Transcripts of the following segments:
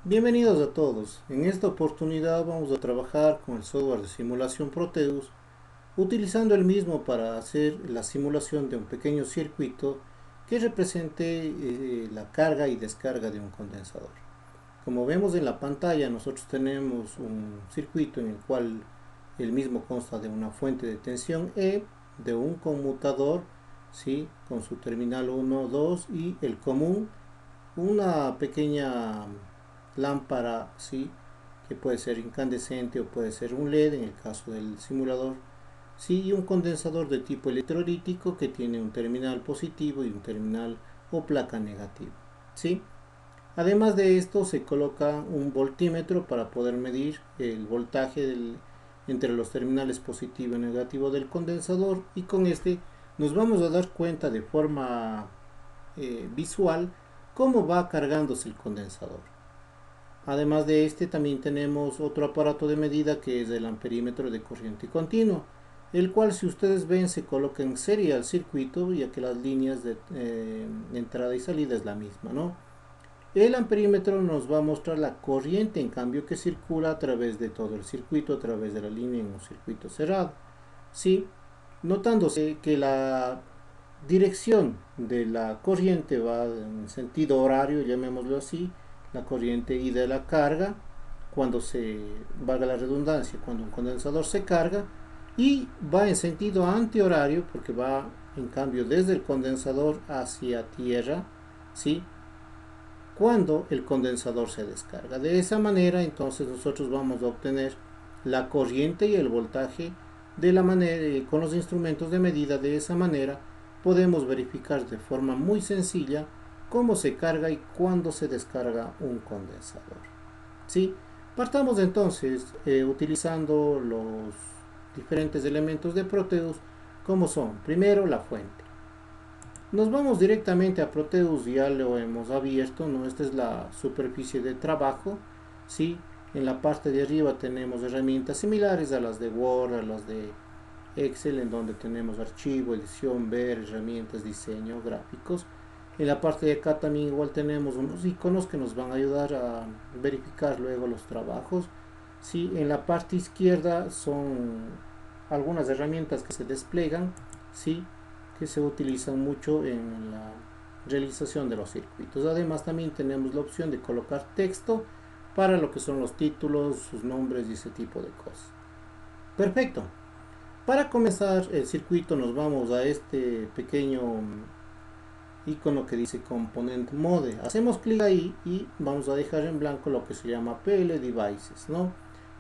Bienvenidos a todos. En esta oportunidad vamos a trabajar con el software de simulación Proteus, utilizando el mismo para hacer la simulación de un pequeño circuito que represente la carga y descarga de un condensador. Como vemos en la pantalla, nosotros tenemos un circuito en el cual el mismo consta de una fuente de tensión E, de un conmutador, ¿sí? Con su terminal 1, 2 y el común, una pequeña lámpara, ¿sí? Que puede ser incandescente o puede ser un LED en el caso del simulador, ¿sí? Y un condensador de tipo electrolítico que tiene un terminal positivo y un terminal o placa negativo, ¿sí? Además de esto se coloca un voltímetro para poder medir el voltaje entre los terminales positivo y negativo del condensador, y con este nos vamos a dar cuenta de forma visual cómo va cargándose el condensador. Además de este también tenemos otro aparato de medida que es el amperímetro de corriente continua, el cual, si ustedes ven, se coloca en serie al circuito, ya que las líneas de entrada y salida es la misma, ¿no? El amperímetro nos va a mostrar la corriente en cambio que circula a través de todo el circuito, a través de la línea en un circuito cerrado, ¿sí? Notándose que la dirección de la corriente va en sentido horario, llamémoslo así, la corriente y de la carga, cuando se, valga la redundancia, cuando un condensador se carga, y va en sentido antihorario porque va en cambio desde el condensador hacia tierra, ¿sí? Cuando el condensador se descarga. De esa manera entonces nosotros vamos a obtener la corriente y el voltaje de la manera, con los instrumentos de medida. De esa manera podemos verificar de forma muy sencilla cómo se carga y cuándo se descarga un condensador, ¿sí? Partamos entonces utilizando los diferentes elementos de Proteus, como son primero la fuente. Nos vamos directamente a Proteus, ya lo hemos abierto, ¿no? Esta es la superficie de trabajo, ¿sí? En la parte de arriba tenemos herramientas similares a las de Word, a las de Excel, en donde tenemos archivo, edición, ver, herramientas, diseño, gráficos. En la parte de acá también igual tenemos unos iconos que nos van a ayudar a verificar luego los trabajos, ¿sí? En la parte izquierda son algunas herramientas que se despliegan, ¿sí? Que se utilizan mucho en la realización de los circuitos. Además también tenemos la opción de colocar texto para lo que son los títulos, sus nombres y ese tipo de cosas. Perfecto. Para comenzar el circuito nos vamos a este pequeño icono que dice Component Mode. Hacemos clic ahí y vamos a dejar en blanco lo que se llama PL Devices, ¿no?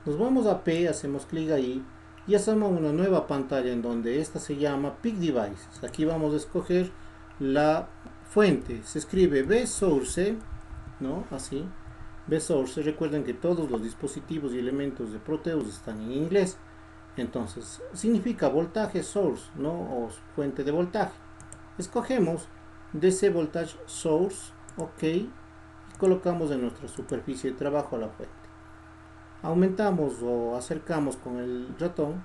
Nos vamos a P, hacemos clic ahí y hacemos una nueva pantalla en donde esta se llama Pick Devices. Aquí vamos a escoger la fuente. Se escribe B-Source, ¿no? Así. B-Source. Recuerden que todos los dispositivos y elementos de Proteus están en inglés. Entonces, significa voltaje source, ¿no? O fuente de voltaje. Escogemos DC Voltage Source, OK, y colocamos en nuestra superficie de trabajo a la fuente. Aumentamos o acercamos con el ratón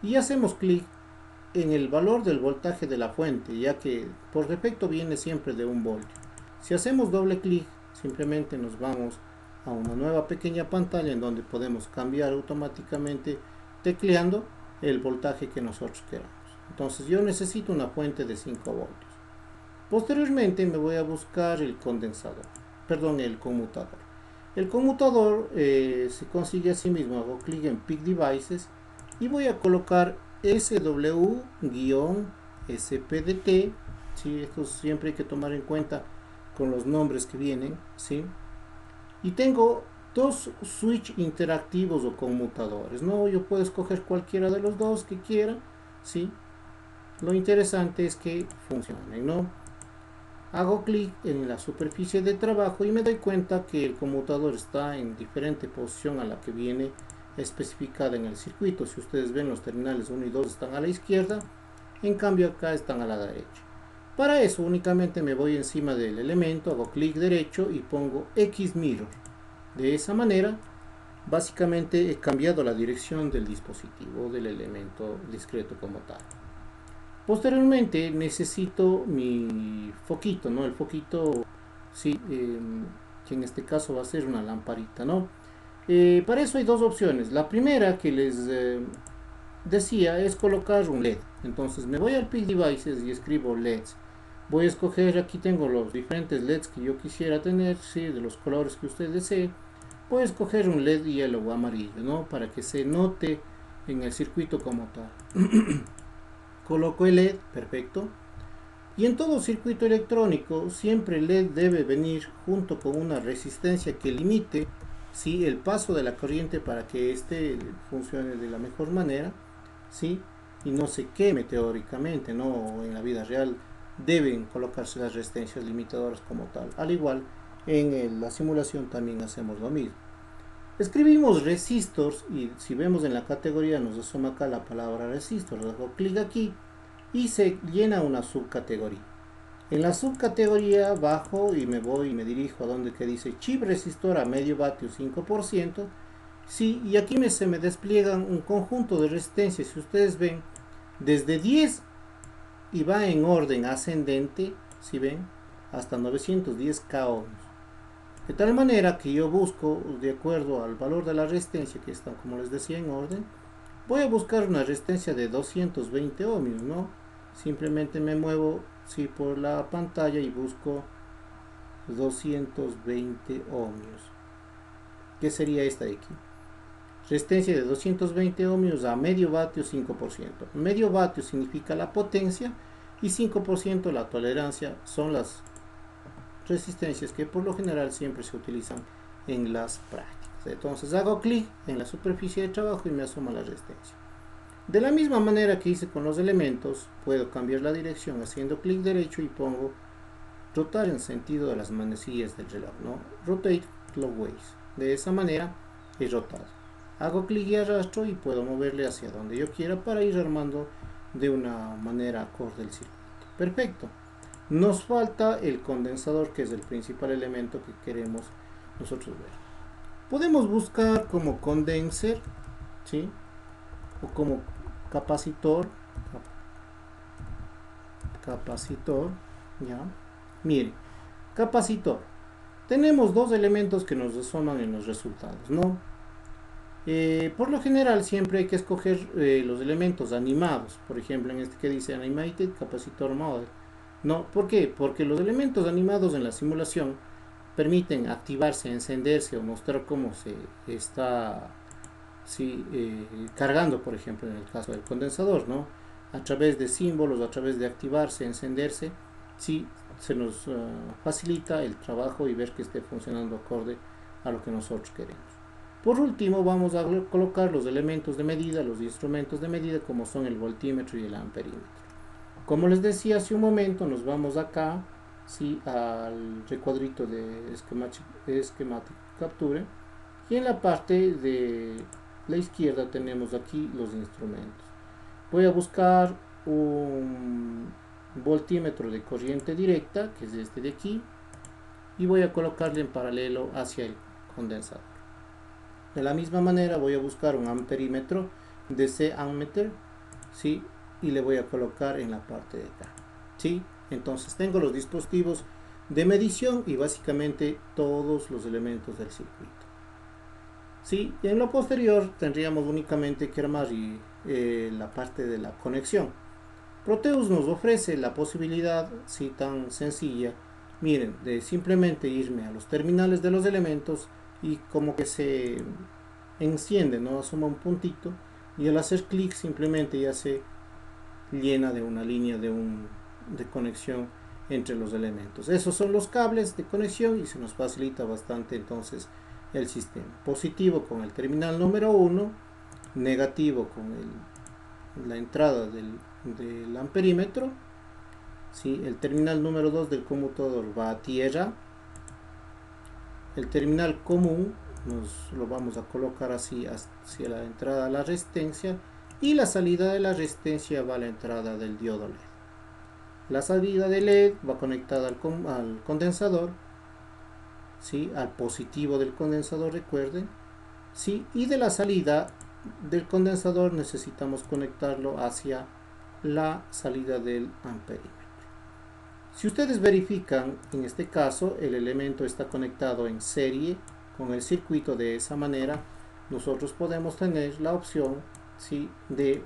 y hacemos clic en el valor del voltaje de la fuente, ya que por defecto viene siempre de 1 voltio. Si hacemos doble clic, simplemente nos vamos a una nueva pequeña pantalla en donde podemos cambiar automáticamente tecleando el voltaje que nosotros queramos. Entonces yo necesito una fuente de 5 voltios. Posteriormente me voy a buscar el condensador, perdón, el conmutador. El conmutador se consigue así mismo. Hago clic en Pick Devices y voy a colocar SW-SPDT, ¿sí? Esto siempre hay que tomar en cuenta con los nombres que vienen, ¿sí? Y tengo dos switch interactivos o conmutadores, ¿no? Yo puedo escoger cualquiera de los dos que quiera, ¿sí? Lo interesante es que funcionen, ¿no? Hago clic en la superficie de trabajo y me doy cuenta que el conmutador está en diferente posición a la que viene especificada en el circuito. Si ustedes ven, los terminales 1 y 2 están a la izquierda, en cambio acá están a la derecha. Para eso únicamente me voy encima del elemento, hago clic derecho y pongo X mirror. De esa manera básicamente he cambiado la dirección del dispositivo, del elemento discreto como tal. Posteriormente necesito mi foquito, ¿no? El foquito, sí, que en este caso va a ser una lamparita, ¿no? Para eso hay dos opciones. La primera que les decía es colocar un LED. Entonces me voy al Pick Devices y escribo LEDs. Voy a escoger, aquí tengo los diferentes LEDs que yo quisiera tener, ¿sí? De los colores que usted desee. Voy a escoger un LED yellow o amarillo, ¿no? Para que se note en el circuito como tal. Coloco el LED, perfecto. Y en todo circuito electrónico siempre el LED debe venir junto con una resistencia que limite, ¿sí? El paso de la corriente para que éste funcione de la mejor manera, ¿sí? Y no se queme teóricamente, ¿no? En la vida real deben colocarse las resistencias limitadoras como tal. Al igual en la simulación también hacemos lo mismo. Escribimos resistors y si vemos en la categoría nos asoma acá la palabra resistor. Hago clic aquí y se llena una subcategoría. En la subcategoría bajo y me voy y me dirijo a donde que dice chip resistor a medio vatio 5%. Sí, y aquí se me despliegan un conjunto de resistencias. Si ustedes ven, desde 10 y va en orden ascendente, si ven, hasta 910 k ohms. De tal manera que yo busco, de acuerdo al valor de la resistencia que está, como les decía, en orden, voy a buscar una resistencia de 220 ohmios, ¿no? Simplemente me muevo, sí, por la pantalla y busco 220 ohmios. ¿Qué sería esta de aquí? Resistencia de 220 ohmios a medio vatio 5%. Medio vatio significa la potencia y 5% la tolerancia. Son las resistencias que por lo general siempre se utilizan en las prácticas. Entonces hago clic en la superficie de trabajo y me asoma la resistencia. De la misma manera que hice con los elementos, puedo cambiar la dirección haciendo clic derecho y pongo rotar en sentido de las manecillas del reloj, ¿no? Rotate clockwise. De esa manera he rotado. Hago clic y arrastro y puedo moverle hacia donde yo quiera para ir armando de una manera acorde el circuito. Perfecto. Nos falta el condensador, que es el principal elemento que queremos nosotros ver. Podemos buscar como condenser, ¿sí? O como capacitor, ya. Miren, capacitor. Tenemos dos elementos que nos resuenan en los resultados, ¿no? Por lo general siempre hay que escoger los elementos animados. Por ejemplo, en este que dice Animated Capacitor Model. No, ¿por qué? Porque los elementos animados en la simulación permiten activarse, encenderse o mostrar cómo se está cargando, por ejemplo, en el caso del condensador, ¿no? A través de símbolos, a través de activarse, encenderse, sí, se nos facilita el trabajo y ver que esté funcionando acorde a lo que nosotros queremos. Por último, vamos a colocar los elementos de medida, los instrumentos de medida, como son el voltímetro y el amperímetro. Como les decía hace un momento, nos vamos acá, ¿sí? Al recuadrito de Schematic Capture, y en la parte de la izquierda tenemos aquí los instrumentos. Voy a buscar un voltímetro de corriente directa, que es este de aquí, y voy a colocarle en paralelo hacia el condensador. De la misma manera voy a buscar un amperímetro DC ammeter, ¿sí? Y le voy a colocar en la parte de acá, ¿sí? Entonces tengo los dispositivos de medición y básicamente todos los elementos del circuito. ¿Sí? Y en lo posterior tendríamos únicamente que armar la parte de la conexión. Proteus nos ofrece la posibilidad, sí, tan sencilla, miren, de simplemente irme a los terminales de los elementos y como que se enciende, ¿no? Asoma un puntito y al hacer clic simplemente ya se llena de una línea de conexión entre los elementos. Esos son los cables de conexión y se nos facilita bastante entonces el sistema. Positivo con el terminal número 1, negativo con la entrada del amperímetro, ¿sí? El terminal número 2 del conmutador va a tierra, el terminal común nos lo vamos a colocar así hacia la entrada de la resistencia y la salida de la resistencia va a la entrada del diodo LED. La salida de LED va conectada al condensador, ¿sí? Al positivo del condensador, recuerden, ¿sí? Y de la salida del condensador necesitamos conectarlo hacia la salida del amperímetro, Si ustedes verifican, en este caso, el elemento está conectado en serie con el circuito. De esa manera, nosotros podemos tener la opción, ¿sí?, de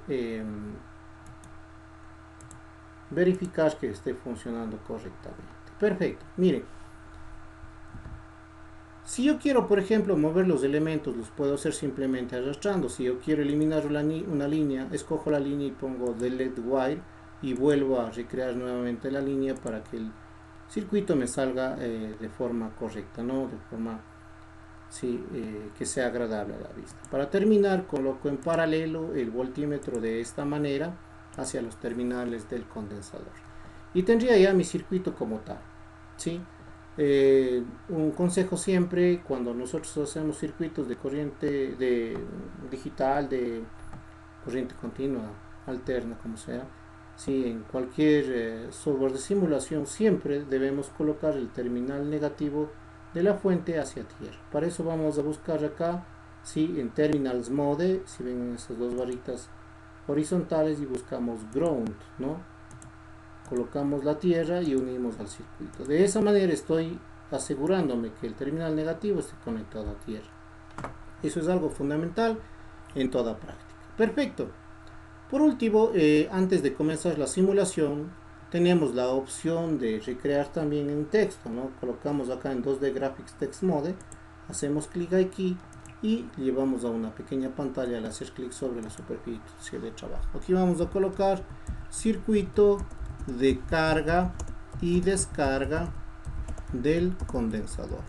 verificar que esté funcionando correctamente. Perfecto. Miren, si yo quiero, por ejemplo, mover los elementos, los puedo hacer simplemente arrastrando. Si yo quiero eliminar una línea, escojo la línea y pongo delete wire y vuelvo a recrear nuevamente la línea para que el circuito me salga de forma correcta, ¿no? De forma, sí, que sea agradable a la vista. Para terminar, coloco en paralelo el voltímetro de esta manera hacia los terminales del condensador y tendría ya mi circuito como tal, ¿sí? Un consejo siempre cuando nosotros hacemos circuitos de corriente digital, de corriente continua, alterna, como sea, si en cualquier software de simulación siempre debemos colocar el terminal negativo de la fuente hacia tierra. Para eso vamos a buscar acá, si en Terminals Mode, si ven esas dos barritas horizontales, y buscamos Ground, ¿no? Colocamos la tierra y unimos al circuito. De esa manera estoy asegurándome que el terminal negativo esté conectado a tierra. Eso es algo fundamental en toda práctica. Perfecto. Por último, antes de comenzar la simulación, tenemos la opción de recrear también en texto, ¿no? Colocamos acá en 2D Graphics Text Mode, hacemos clic aquí y llevamos a una pequeña pantalla al hacer clic sobre la superficie de trabajo. Aquí vamos a colocar circuito de carga y descarga del condensador.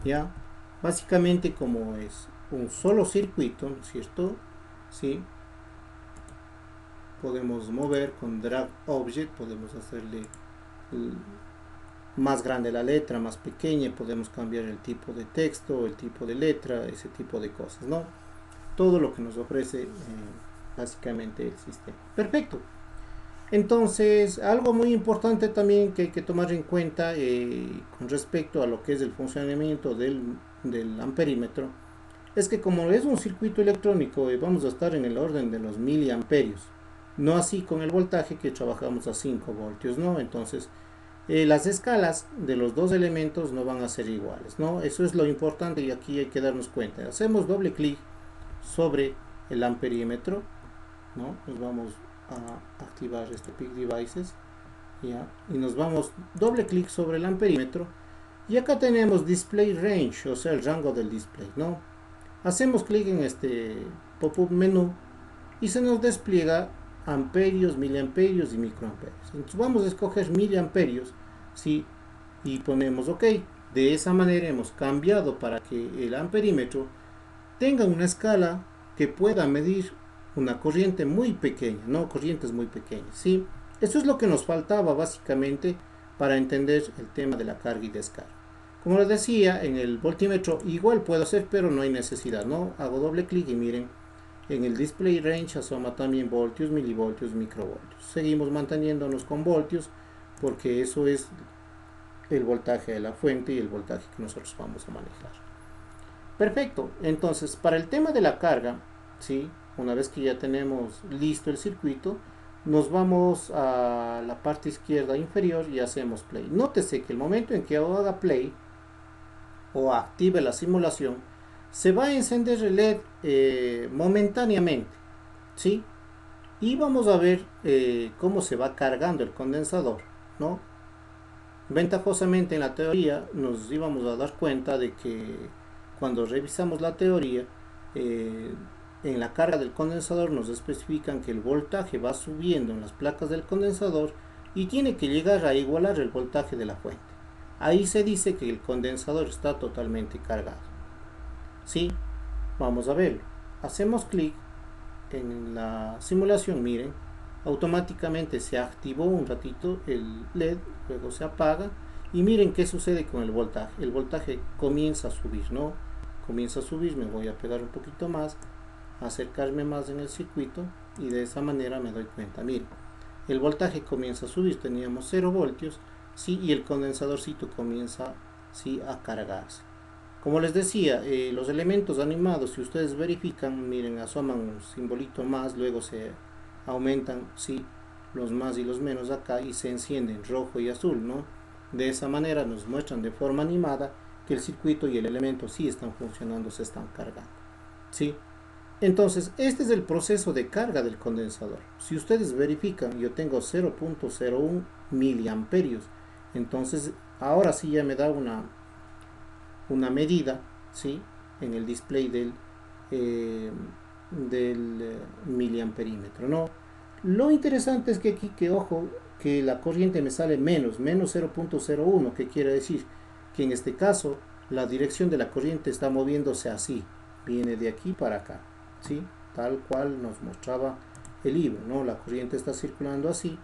Ya, básicamente, como es un solo circuito, ¿no es cierto? Sí, podemos mover con drag object, podemos hacerle más grande la letra, más pequeña, podemos cambiar el tipo de texto, el tipo de letra, ese tipo de cosas, ¿no? Todo lo que nos ofrece básicamente el sistema. Perfecto. Entonces, algo muy importante también que hay que tomar en cuenta con respecto a lo que es el funcionamiento del amperímetro, es que como es un circuito electrónico, vamos a estar en el orden de los miliamperios, no así con el voltaje, que trabajamos a 5 voltios, ¿no? Entonces, las escalas de los dos elementos no van a ser iguales, ¿no? Eso es lo importante y aquí hay que darnos cuenta. Hacemos doble clic sobre el amperímetro, ¿no? Nos vamos a activar este Peak Devices, ¿ya? Y nos vamos doble clic sobre el amperímetro y acá tenemos Display Range, o sea, el rango del display, ¿no? Hacemos clic en este pop-up menú y se nos despliega amperios, miliamperios y microamperios. Entonces vamos a escoger miliamperios, ¿sí? Y ponemos OK. De esa manera hemos cambiado para que el amperímetro tenga una escala que pueda medir una corriente muy pequeña, no corrientes muy pequeñas, ¿sí? Eso es lo que nos faltaba básicamente para entender el tema de la carga y descarga. Como les decía, en el voltímetro igual puedo hacer, pero no hay necesidad, ¿no? Hago doble clic y miren, en el display range asoma también voltios, milivoltios, microvoltios. Seguimos manteniéndonos con voltios porque eso es el voltaje de la fuente y el voltaje que nosotros vamos a manejar. Perfecto. Entonces, para el tema de la carga, ¿sí? Una vez que ya tenemos listo el circuito, nos vamos a la parte izquierda inferior y hacemos play. Nótese que el momento en que haga play o active la simulación, se va a encender el LED momentáneamente, ¿sí? Y vamos a ver cómo se va cargando el condensador, ¿no? Ventajosamente en la teoría nos íbamos a dar cuenta de que cuando revisamos la teoría, en la carga del condensador nos especifican que el voltaje va subiendo en las placas del condensador y tiene que llegar a igualar el voltaje de la fuente. Ahí se dice que el condensador está totalmente cargado. ¿Sí? Vamos a verlo. Hacemos clic en la simulación, miren, automáticamente se activó un ratito el LED, luego se apaga y miren qué sucede con el voltaje. El voltaje comienza a subir, ¿no? Comienza a subir, me voy a pegar un poquito más, acercarme más en el circuito y de esa manera me doy cuenta, miren, el voltaje comienza a subir, teníamos 0 voltios, ¿sí? Y el condensadorcito comienza, ¿sí?, a cargarse. Como les decía, los elementos animados, si ustedes verifican, miren, asoman un simbolito más, luego se aumentan, ¿sí?, los más y los menos acá y se encienden rojo y azul, ¿no? De esa manera nos muestran de forma animada que el circuito y el elemento sí están funcionando, se están cargando, ¿sí? Entonces, este es el proceso de carga del condensador. Si ustedes verifican, yo tengo 0.01 miliamperios. Entonces, ahora sí ya me da una medida, ¿sí? En el display del miliamperímetro, ¿no? Lo interesante es que aquí, que ojo, que la corriente me sale menos 0.01, que quiere decir que en este caso la dirección de la corriente está moviéndose así, viene de aquí para acá, ¿sí? Tal cual nos mostraba el libro, ¿no? La corriente está circulando así,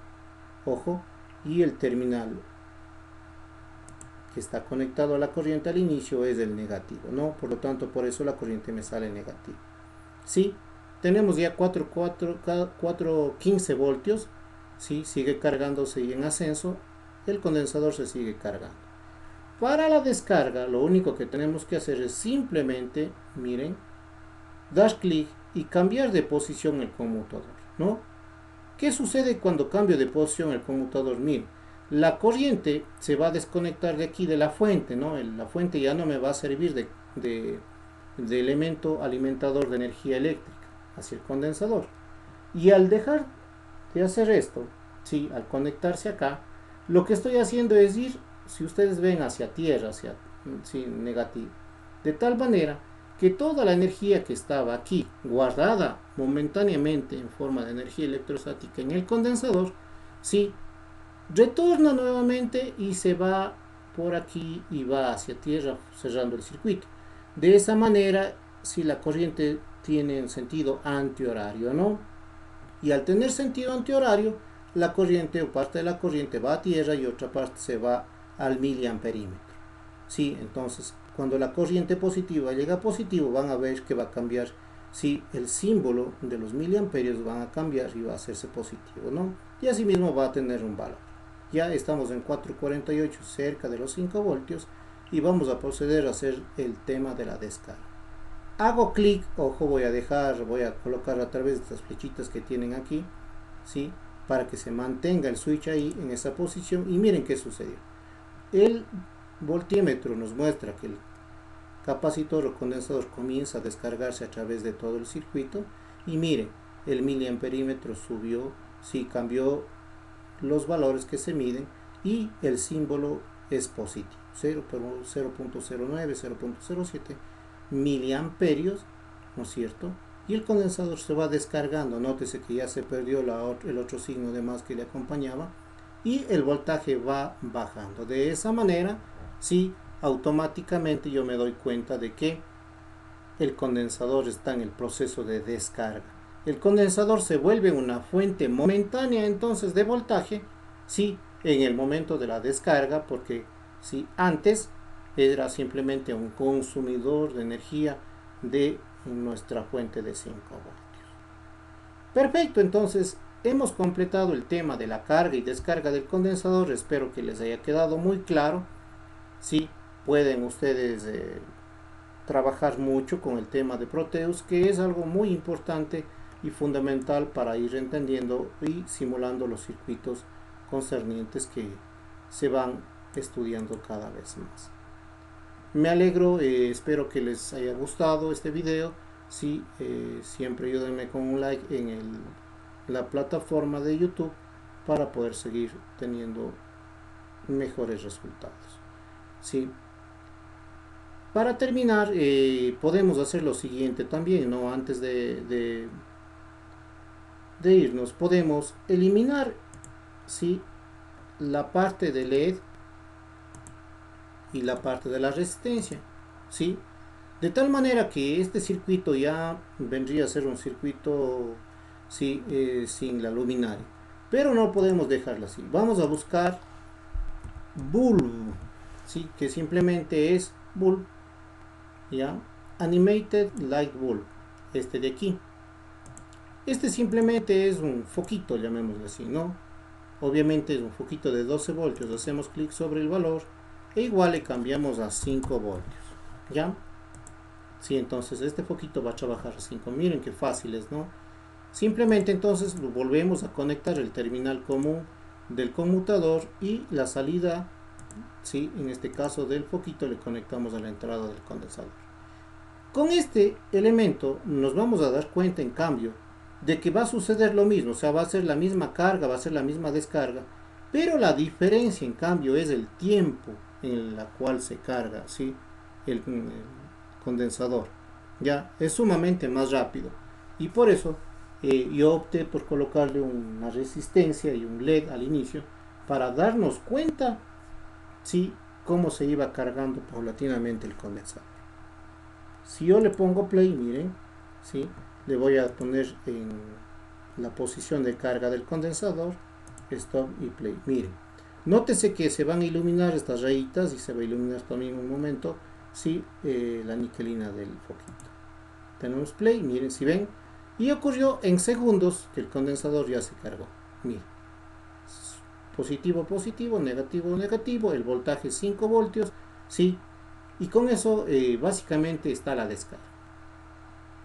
ojo, y el terminal que está conectado a la corriente al inicio es el negativo, ¿no? Por lo tanto, por eso la corriente me sale negativa. Sí, tenemos ya 415 voltios, ¿sí? Sigue cargándose y en ascenso, el condensador se sigue cargando. Para la descarga, lo único que tenemos que hacer es simplemente, miren, dar clic y cambiar de posición el conmutador, ¿no? ¿Qué sucede cuando cambio de posición el conmutador? Miren, la corriente se va a desconectar de aquí de la fuente, ¿no? La fuente ya no me va a servir de elemento alimentador de energía eléctrica hacia el condensador. Y al dejar de hacer esto, ¿sí? Al conectarse acá, lo que estoy haciendo es ir, si ustedes ven, hacia tierra, ¿sí? Negativo. De tal manera que toda la energía que estaba aquí guardada momentáneamente en forma de energía electrostática en el condensador, ¿sí? Retorna nuevamente y se va por aquí y va hacia tierra cerrando el circuito. De esa manera, si la corriente tiene un sentido antihorario, ¿no? Y al tener sentido antihorario, la corriente o parte de la corriente va a tierra y otra parte se va al miliamperímetro. Sí, entonces cuando la corriente positiva llega a positivo, van a ver que va a cambiar, sí, el símbolo de los miliamperios van a cambiar y va a hacerse positivo, ¿no? Y así mismo va a tener un valor. Ya estamos en 448, cerca de los 5 voltios, y vamos a proceder a hacer el tema de la descarga. Hago clic, ojo, voy a colocar a través de estas flechitas que tienen aquí, ¿sí? Para que se mantenga el switch ahí en esa posición, y miren qué sucedió. El voltímetro nos muestra que el capacitor o condensador comienza a descargarse a través de todo el circuito, y miren, el miliamperímetro subió, sí, cambió los valores que se miden y el símbolo es positivo, 0.09, 0.07 miliamperios, ¿no es cierto? Y el condensador se va descargando. Nótese que ya se perdió el otro signo de más que le acompañaba, y el voltaje va bajando. De esa manera, sí, automáticamente yo me doy cuenta de que el condensador está en el proceso de descarga. El condensador se vuelve una fuente momentánea entonces de voltaje, sí, en el momento de la descarga, porque si antes era simplemente un consumidor de energía de nuestra fuente de 5 voltios. Perfecto, entonces hemos completado el tema de la carga y descarga del condensador. Espero que les haya quedado muy claro. Sí, pueden ustedes trabajar mucho con el tema de Proteus, que es algo muy importante y fundamental para ir entendiendo y simulando los circuitos concernientes que se van estudiando cada vez más. Me alegro, espero que les haya gustado este video. Sí, siempre ayúdenme con un like en la plataforma de YouTube para poder seguir teniendo mejores resultados. Sí. Para terminar, podemos hacer lo siguiente también, ¿no? Antes de irnos, podemos eliminar, ¿sí?, la parte de LED y la parte de la resistencia, ¿sí? De tal manera que este circuito ya vendría a ser un circuito, ¿sí?, sin la luminaria. Pero no podemos dejarlo así. Vamos a buscar bulb, ¿sí?, que simplemente es bulb, ¿ya? Animated Light Bulb, este de aquí. Este simplemente es un foquito, llamémoslo así, ¿no? Obviamente es un foquito de 12 voltios. Hacemos clic sobre el valor e igual le cambiamos a 5 voltios, ¿ya? Sí, entonces este foquito va a trabajar a 5. Miren qué fácil es, ¿no? Simplemente entonces lo volvemos a conectar el terminal común del conmutador y la salida, ¿sí? En este caso del foquito, le conectamos a la entrada del condensador. Con este elemento nos vamos a dar cuenta, en cambio, de que va a suceder lo mismo, o sea, va a ser la misma carga, va a ser la misma descarga, pero la diferencia, en cambio, es el tiempo en la cual se carga, ¿sí? el condensador. Ya es sumamente más rápido y por eso yo opté por colocarle una resistencia y un LED al inicio para darnos cuenta, ¿sí? Cómo se iba cargando paulatinamente el condensador. Si yo le pongo play, miren, ¿sí? Le voy a poner en la posición de carga del condensador, stop y play. Miren, nótese que se van a iluminar estas rayitas y se va a iluminar también en un momento, ¿sí? La niquelina del foquito. Tenemos play, miren si ven, y ocurrió en segundos que el condensador ya se cargó. Miren, positivo, positivo, negativo, negativo, el voltaje 5 voltios, ¿sí? Y con eso básicamente está la descarga.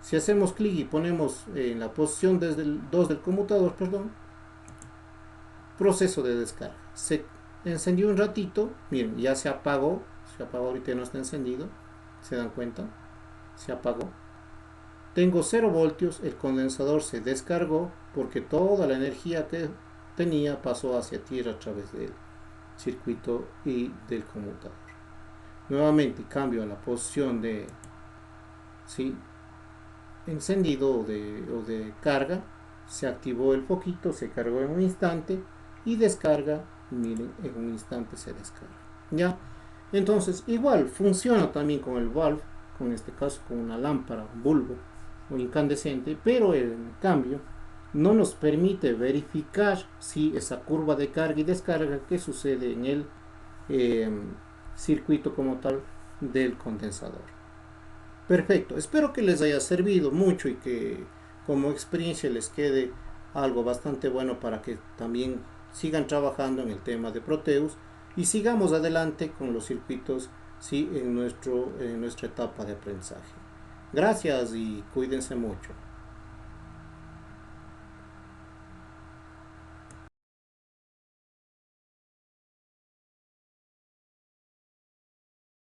Si hacemos clic y ponemos en la posición desde el 2 del conmutador, perdón, proceso de descarga. Se encendió un ratito, miren, ya se apagó ahorita, no está encendido, se dan cuenta, se apagó. Tengo 0 voltios, el condensador se descargó porque toda la energía que tenía pasó hacia tierra a través del circuito y del conmutador. Nuevamente cambio a la posición de, ¿sí? Encendido o de carga, se activó el foquito, se cargó en un instante y descarga, miren, en un instante se descarga. Ya, entonces igual funciona también con el valve, con este caso con una lámpara, un bulbo o incandescente, pero en cambio no nos permite verificar si esa curva de carga y descarga que sucede en el eh, circuito como tal del condensador. Perfecto, espero que les haya servido mucho y que como experiencia les quede algo bastante bueno para que también sigan trabajando en el tema de Proteus y sigamos adelante con los circuitos, sí, en nuestra etapa de aprendizaje. Gracias y cuídense mucho.